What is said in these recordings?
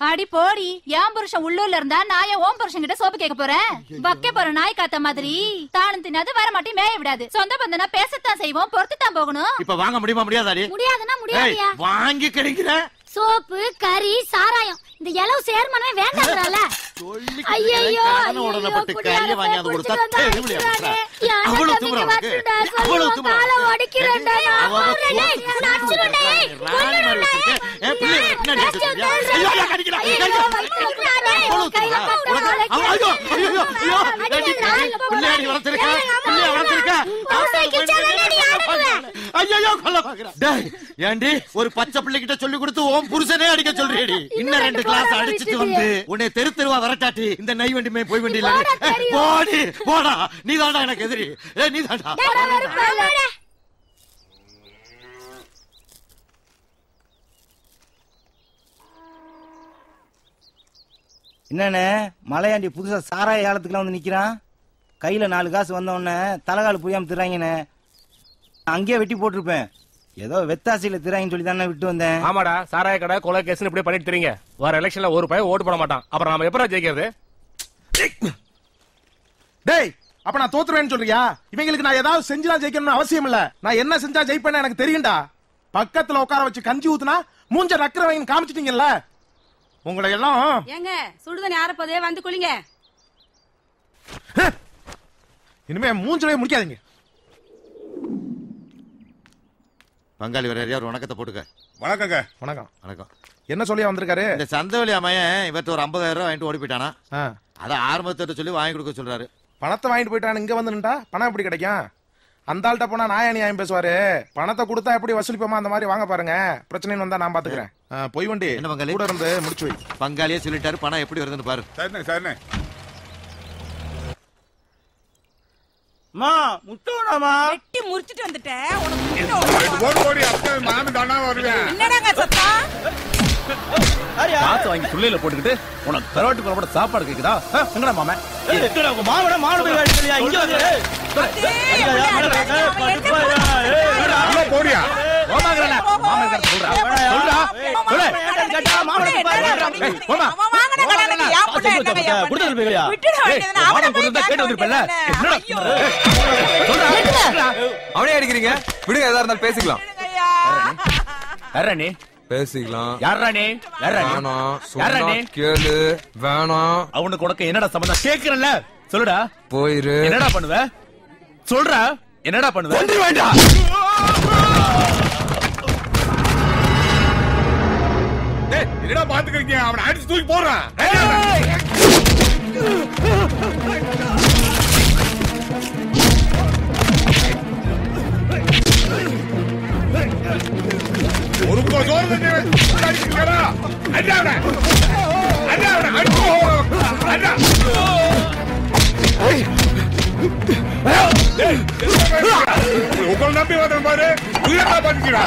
அடி போடி, என் புருஷன் உள்ளூர்ல இருந்தா நான் ஏன் ஓம் புருஷன் கிட்ட சோப்பு கேட்க போறேன்? வக்க போற நாய் காத்த மாதிரி தானும் தின்னாது வர மாட்டி மேய விடாது. சொந்த பந்தனா பேசத்தான் செய்வோம், பொறுத்துதான் போகணும். இப்ப வாங்க முடியுமா முடியாதாடி? முடியாதுன்னா முடியாதியா. வாங்கி கிடைக்கிற சோப்பு கறி சாராயம் இந்த எலவு சேர்மனே வேண்டாங்கறால. ஐயோ உடனப்பட்டு கறிய வாங்கி அது கொடுத்தா தெரியல. அவ்வளவு தூரம் இருக்கு. அவ்வளவு தூரம் கால ஒடிக்கிறடா. நான் அடிச்சுடா. ஏ பிள்ளை பின்னாடி சொல்றியா? ஐயோ கடிக்குடா. ஐயோ பிள்ளையாடி வளர்த்திருக்க. பிள்ளைய வளர்த்திருக்க. ஐயோ கொல்ல பாக்குறா. டேய் ஏண்டி ஒரு பச்சை பிள்ளை கிட்ட சொல்லி கொடுத்து ஓம் புருஷனே அடிக்க சொல்றியேடி. இன்னும் 2 கிளாஸ் அடிச்சிட்டு வந்து உன்னை தெரு தெருவா வரட்டாட்டி இந்த நை வண்டி மே போய் வண்டி இல்ல. போடி போடா. நீதான்டா எனக்கு எதிரி. ஏய் நீதான்டா. என்னன்னு மலையாண்டி புதுசா சாராய ஏலத்துக்குலாம் வந்து நிக்கிறான். கையில 4 காசு வந்த உடனே தலைகால் புரியாம திராங்கன்னு அங்கேயே வெட்டி போட்டிருப்பேன். ஏதோ வெத்தாசியில திராங்கன்னு சொல்லி தானே விட்டு வந்தேன். ஆமாடா, சாராய கடை கொலை கேஸ் இப்படி பண்ணிட்டு தெரியுங்க. வர எலெக்ஷன்ல ஒரு பையன் ஓட்டு போட மாட்டான். அப்புறம் நாம எப்படா ஜெயிக்கிறது? டேய் அப்ப நான் தோத்துருவேன்னு சொல்றியா? இவங்களுக்கு நான் ஏதாவது செஞ்சுதான் ஜெயிக்கணும்னு அவசியம் இல்ல. நான் என்ன செஞ்சா ஜெயிப்பேன்னு எனக்கு தெரியும்டா. பக்கத்துல உட்கார வச்சு கஞ்சி ஊத்துனா மூஞ்ச நக்கறவங்க காமிச்சிட்டீங்கல்ல. உங்களை எல்லாம் ஏங்க சுடுதண்ணி ஆறப்போதே வந்து குளிங்க. இனிமே மூஞ்சவே முடிக்காதீங்க. பங்காளி வர யார் வணக்கத்தை போட்டுக்க. வணக்கங்க. வணக்கம். வணக்கம். என்ன சொல்லியா வந்திருக்காரு? இந்த சந்தவெளி அம்மையன் இவர்ட்ட ஒரு 50,000 ரூபாய் வாங்கிட்டு ஓடி போயிட்டானா. அத ஆரம்பத்தை சொல்லி வாங்கி கொடுக்க சொல்றாரு. பணத்தை வாங்கிட்டு போயிட்டான்னு இங்க வந்து நின்றா பணம் எப்படி கிடைக்கும்? அந்த ஆள்கிட்ட போனா நாயானியாயம் பேசுவாரு. பணத்தை கொடுத்தா எப்படி வசூலிப்போமா அந்த மாதிரி வாங்க பாருங்க. பிரச்சனை வந்தா நான் பாத்துக்கிறேன். பொய் வண்டி என்ன பங்காளி கூட இருந்து முடிச்சு வை. பங்காளியே சொல்லிட்டாரு பணம் எப்படி வருதுன்னு பாரு. சரிண்ணே சரிண்ணே. மா முட்டோடாமா வெட்டி முறிச்சிட்டு வந்துட்டேன். உனக்கு ஓடி அப்ப மாமி தானா வருவேன். என்னடாங்க சத்தம்? காசு வாங்கி சுள்ளையில போட்டுக்கிட்டு உனக்கு கரோட்டு கூட சாப்பாடு கேக்குதா? எங்கடா மாமா? எங்கடா உங்க மாவன மானவே அடிக்கலையா? இங்க வந்து போடியா ஓமாங்கறல மாமா கிட்ட சொல்றா. சொல்றா. சொல்லு. கேட்டா மாவன பாரு. போமா. வாங்கடா கலங்க. யா புள்ள என்னங்க? குடுதல் பேகலையா? விட்டுடா வேண்டியது. அவன குடுதா கேட்டு வந்திருப்பல. என்னடா? சொல்றா. அவனே அடிக்கிறீங்க. விடுங்க எதா இருந்தாலும் பேசிக்கலாம். யாரா நீ? பேசிக்கலாம். யாரா நீ? யாரா நீ? வேணாம். யாரா நீ? கேளு. வேணாம். அவனுக்கு உனக்கு என்னடா சம்பந்தம்? கேக்குறல. சொல்லுடா. போயிரு. என்னடா பண்ணுவ? சொல்றா. என்னடா பண்ணுவ? கொண்டு வேண்டாம். டேய் என்னடா பாத்துக்கறீங்க? அவனை அடிச்சு தூக்கி போடுறான். ஒரு பக்கம் ஜோர் பண்ணி அடிக்கிறா. அடிடா. அடிடா. அடிடா. உங்களை நம்பி வந்தேன் பாரு. உயிரா பண்ணிக்கிறா.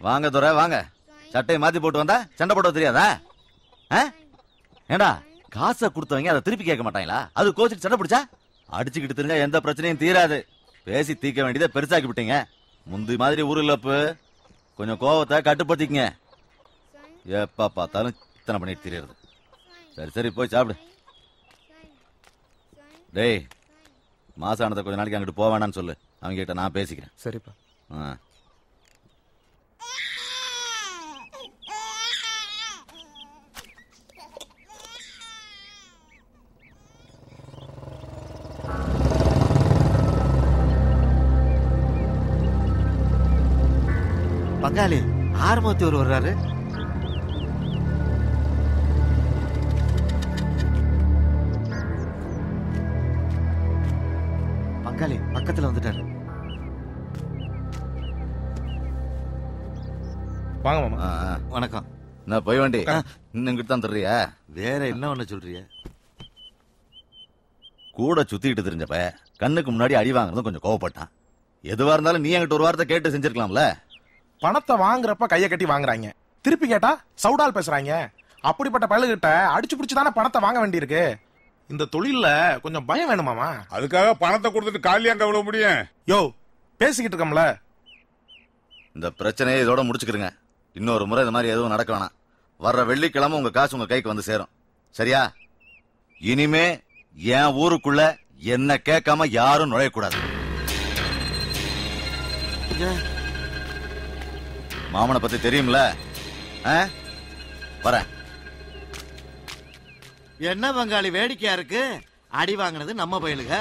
வாங்க துரை வாங்க. சட்டையை மாத்தி போட்டு வந்தா சண்டை போட தெரியாதா? ஏண்டா காசை கொடுத்தவங்க அதை திருப்பி கேட்க மாட்டாங்களா? அது கோச்சுக்கு சண்டை பிடிச்சா அடிச்சுக்கிட்டு திருங்க, எந்த பிரச்சனையும் தீராது. பேசி தீர்க்க வேண்டியதை பெருசாக்கி விட்டீங்க. முந்தி மாதிரி ஊருலப்பு கொஞ்சம் கோவத்தை கட்டுப்படுத்திக்கங்க. எப்ப பார்த்தாலும் இத்தனை பண்ணிட்டு தெரியுது. சரி சரி போய் சாப்பிடு. டேய் மாசானத்தை கொஞ்ச நாளைக்கு அங்கிட்டு போக வேணான்னு சொல்லு. அவங்க கிட்ட நான் பேசிக்கிறேன். சரிப்பா. பங்காளி ஆறுமுகத்தூர் வர்றாரு. பங்காளி பக்கத்துல வந்துட்டாரு. வாங்க மாமா. வணக்கம். நான் போய் வண்டி இன்னும் தான் தர்றியா? வேற என்ன ஒண்ணு சொல்றிய? கூட சுத்திட்டு தெரிஞ்சப்ப கண்ணுக்கு முன்னாடி அடி வாங்குறதும் கொஞ்சம் கோவப்பட்டான். எதுவா இருந்தாலும் நீ என்கிட்ட ஒரு வார்த்தை கேட்டு செஞ்சிருக்கலாம்ல. பணத்தை வாங்குறப்ப கைய கட்டி வாங்குறாங்க, திருப்பி கேட்டா சவுடால் பேசுறாங்க. அப்படிப்பட்ட பயலுகிட்ட அடிச்சு பிடிச்சு தானே பணத்தை வாங்க வேண்டியிருக்கு. இந்த தொழில்ல கொஞ்சம் பயம் வேணுமாமா. அதுக்காக பணத்தை கொடுத்துட்டு காலியாங்க விட முடியும்? யோ பேசிக்கிட்டு இருக்கோம்ல. இந்த பிரச்சனையை இதோட முடிச்சுக்கிறங்க. இன்னொரு முறை இந்த மாதிரி எதுவும் நடக்க வேணாம். வர்ற வெள்ளிக்கிழமை உங்க காசு உங்க கைக்கு வந்து சேரும். சரியா? இனிமே என் ஊருக்குள்ள என்ன கேட்காம யாரும் நுழையக்கூடாது. மாமனை பத்தி தெரியும்ல? வரேன். என்ன பங்காளி வேடிக்கையா இருக்கு? அடி வாங்கினது நம்ம பயிலுக,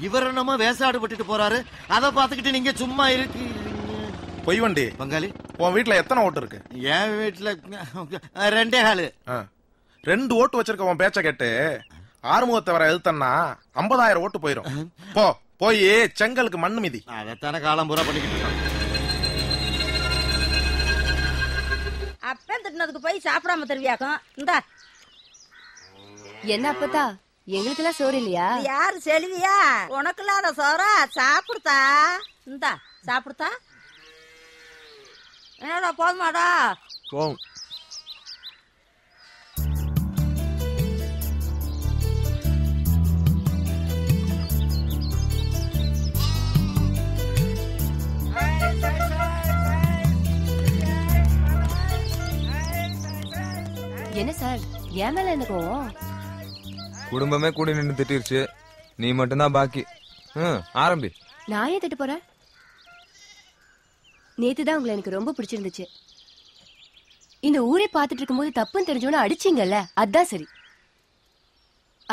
இவர் என்னமோ வேசாடு பட்டுட்டு போறாரு. அதை பார்த்துக்கிட்டு நீங்க சும்மா இருக்கு. பொய் வண்டி பங்காளி, உன் வீட்டுல எத்தனை ஓட்டு இருக்கு? என் வீட்டுல 2.25. 2 ஓட்டு வச்சிருக்க உன் பேச்ச கேட்டு ஆறுமுகத்தை வர எழுத்தன்னா 50,000 ஓட்டு போயிரும். போய் செங்கலுக்கு மண்ணு மிதி. அதைத்தானே காலம் பூரா பண்ணிக்கிட்டு இருக்கோம். அப்பன் திட்டினதுக்கு போய் சாப்பிடாம தருவியாக்கும். இந்தா என்ன அப்பதா, எங்களுக்கு எல்லாம் சோறு இல்லையா? யாரு செல்வியா? உனக்கு இல்லாத சோறா? சாப்பிடுதா. இந்தா சாப்பிடுதா. என்னடா போதுமாடா? என்ன சார், என் மேல என்ன கோவம்? குடும்பமே கூடி நின்று திட்டிருச்சு, நீ மட்டும்தான் பாக்கி. ஆரம்பி. நான் ஏன் திட்டு போறேன்? நேத்துதான் உங்களை எனக்கு ரொம்ப பிடிச்சிருந்துச்சு. இந்த ஊரே பாத்துட்டு இருக்கும்போது தப்புன்னு தெரிஞ்சவன அடிச்சீங்கல்ல, அதான் சரி.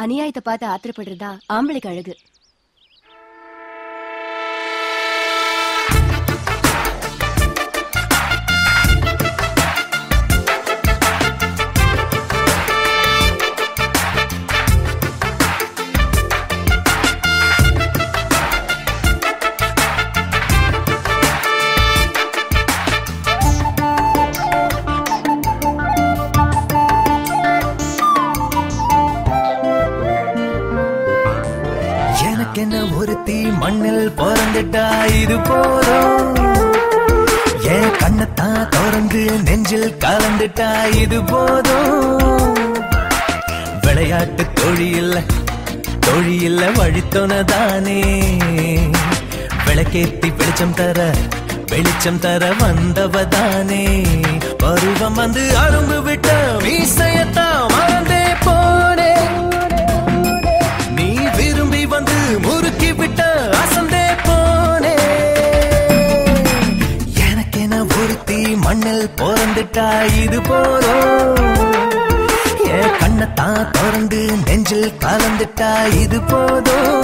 அநியாயத்தை பார்த்து ஆத்திரப்படுறதா ஆம்பளைக்கு அழகு. மண்ணில் பிறந்துட்டா இது போதும். என் கண்ணத்தான் திறந்து நெஞ்சில் கலந்துட்டா இது போதும். விளையாட்டு தொழில் வழித்தோனதானே. விளக்கேத்தி வெளிச்சம் தர வந்தவதானே. பருவம் வந்து அரும்பு விட்ட மீசையத்தான் மறந்தே போனே. நீ விரும்பி வந்து முறுக்கி விட்ட அசந்தே போனே. எனக்கென ஒருத்தி மண்ணில் பிறந்துட்டா இது போதும். என் கண்ணத்தான் திறந்து நெஞ்சில் கலந்துட்டா இது போதும்.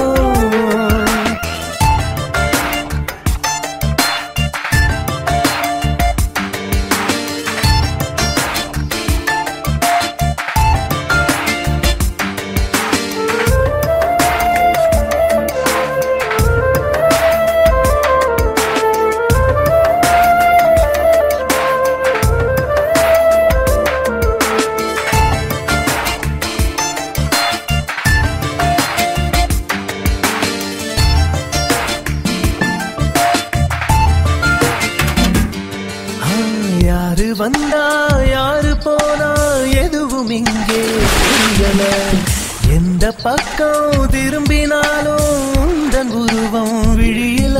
இங்கே தெரியல. எந்த பக்கம் திரும்பினாலும் உந்தன் உருவம் விழியில.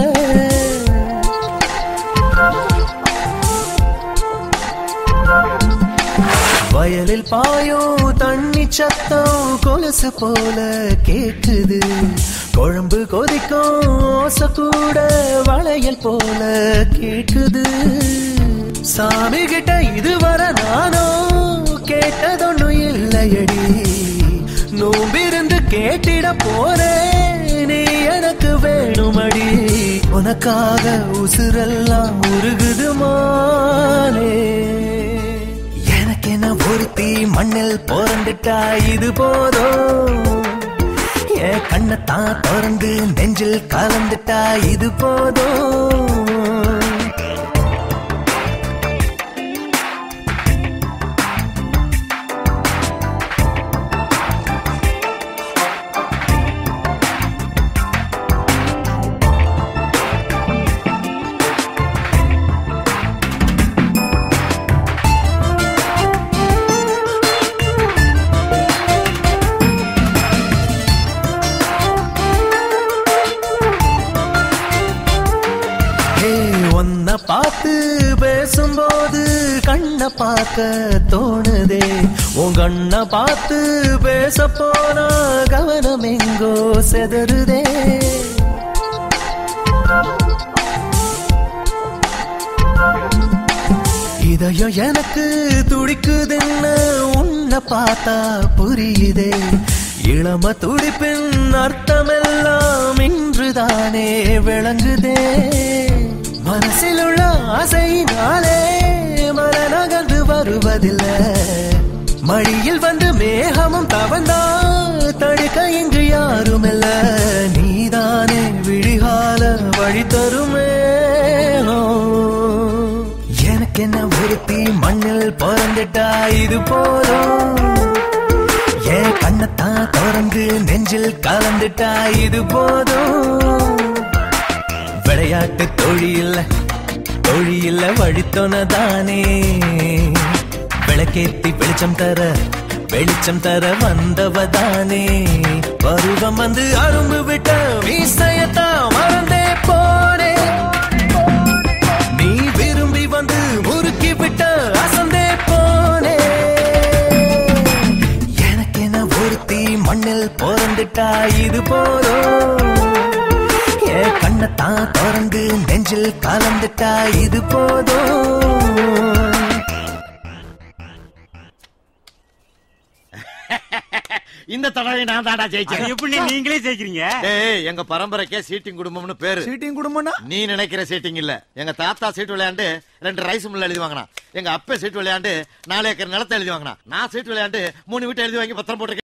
வயலில் பாயும் தண்ணி சத்தம் கொலுசு போல கேக்குது. குழம்பு கொதிக்கும் ஓசை கூட வளையல் போல கேக்குது. சாமி கிட்ட இதுவரை நானும் கேட்டதொன்னும் இல்லையடி. நோம்பிருந்து கேட்டிட போறேன் நீ எனக்கு வேணுமடி. உனக்காக உசுரெல்லாம் உருகுது மானே. எனக்கென ஒருத்தி மண்ணில் பிறந்துட்டா இது போதும். என் கண்ணத்தான் திறந்து நெஞ்சில் கலந்துட்டா இது போதும். பார்த்து பேசும்போது கண்ண பார்க்க தோணுதே. உன் கண்ண பார்த்து பேச போனா கவனம் எங்கோ செதறுதே. இதயம் எனக்கு துடிக்குதுன்னு உன்னை பார்த்தா புரியுதே. இளம துடிப்பின் அர்த்தமெல்லாம் இன்றுதானே விளங்குதே. மனசில் உள்ள ஆசையினாலே மன நகர்ந்து வருவதில்லை. மடியில் வந்து மேகமும் தவந்தா தடுக்க இங்கு யாரும் இல்ல. நீதானே விழிகால வழி தருமே. எனக்கு என்ன ஒருத்தி மண்ணில் பிறந்துட்டா இது போதும். என் கண்ணத்தான் திறந்து நெஞ்சில் கலந்துட்டா இது போதும். விளையாட்டு தொழில வழித்தோனதானே. விளக்கேத்தி வெளிச்சம் தர வந்தவதானே. பருவம் வந்து அரும்பு விட்ட மீசையத்தான் மறந்தே போனே. நீ விரும்பி வந்து முறுக்கி விட்ட அசந்தே போனே. எனக்கென ஒருத்தி மண்ணில் பிறந்துட்டா இது போதும். கண்ணத்தான் திறந்து நெஞ்சில் கலந்துட்டா இது போதும். இந்த தடவை நான் தாடா ஜெயிச்சேன். எப்படி நீங்களே ஜெயிக்கிறீங்க? எங்க பரம்பரைக்கே சீட்டிங் குடும்பம்னு பேரு. சீட்டிங் குடும்பம்னா நீ நினைக்கிற சீட்டிங் இல்ல. எங்க தாத்தா சீட்டு விளையாண்டு 2 ரைஸ் மில் எழுதி வாங்கினா. எங்க அப்பா சீட்டு விளையாண்டு 4 ஏக்கர் நிலத்தை எழுதி வாங்கினா. நான் சீட்டு விளையாண்டு 3 வீட்டை எழுதி வாங்கி பத்திரம் போட்டு